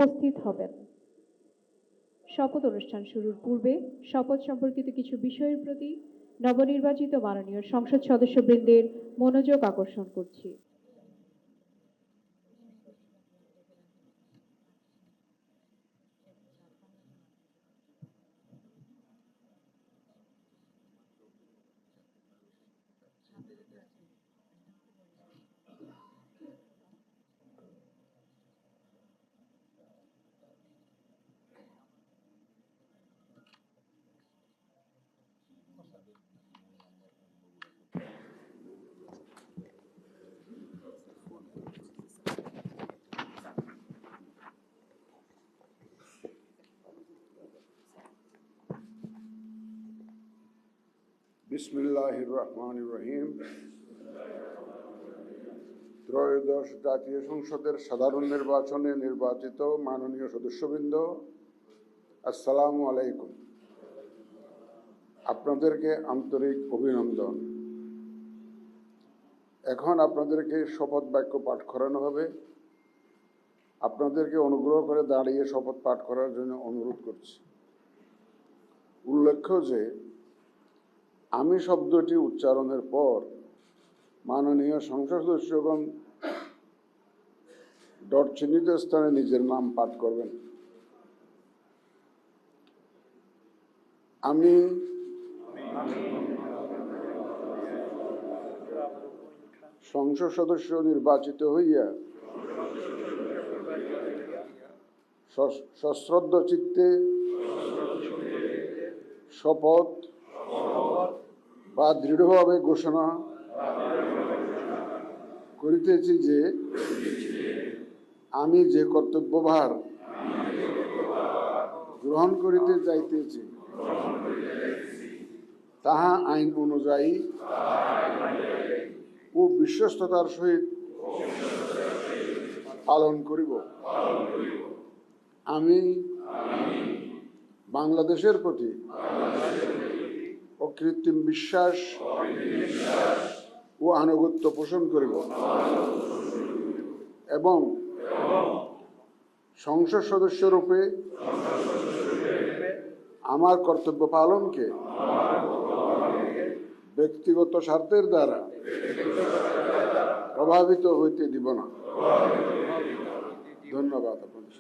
উপস্থিত হবেন। শপথ অনুষ্ঠান শুরুর পূর্বে শপথ সম্পর্কিত কিছু বিষয়ের প্রতি নবনির্বাচিত মাননীয় সংসদ সদস্যবৃন্দের মনোযোগ আকর্ষণ করছি। বিসমিল্লাহির রহমানির রহিম। ত্রয়োদশ জাতীয় সংসদের সাধারণ নির্বাচনে নির্বাচিত মাননীয় সদস্যবৃন্দ, আসসালামু আলাইকুম। আপনাদেরকে আন্তরিক অভিনন্দন। এখন আপনাদেরকে শপথ বাক্য পাঠ করানো হবে। আপনাদেরকে অনুগ্রহ করে দাঁড়িয়ে শপথ পাঠ করার জন্য অনুরোধ করছি। উল্লেখ্য যে আমি শব্দটি উচ্চারণের পর মাননীয় সংসদ সদস্যগণ ডট চিহ্নিত স্থানে নিজের নাম পাঠ করবেন। আমি সংসদ সদস্য নির্বাচিত হইয়া সশ্রদ্ধ চিত্তে শপথ বা দৃঢ়ভাবে ঘোষণা করিতেছি যে আমি যে কর্তব্যভার গ্রহণ করিতে যাইতেছি তাহা আইন অনুযায়ী ও বিশ্বস্ততার সহিত পালন করিব। আমি বাংলাদেশের প্রতি অকৃত্রিম বিশ্বাস ও আনুগত্য পোষণ করিব এবং সংসদ সদস্য রূপে আমার কর্তব্য পালনকে ব্যক্তিগত স্বার্থের দ্বারা প্রভাবিত হইতে দিব না। ধন্যবাদ আপনাদের।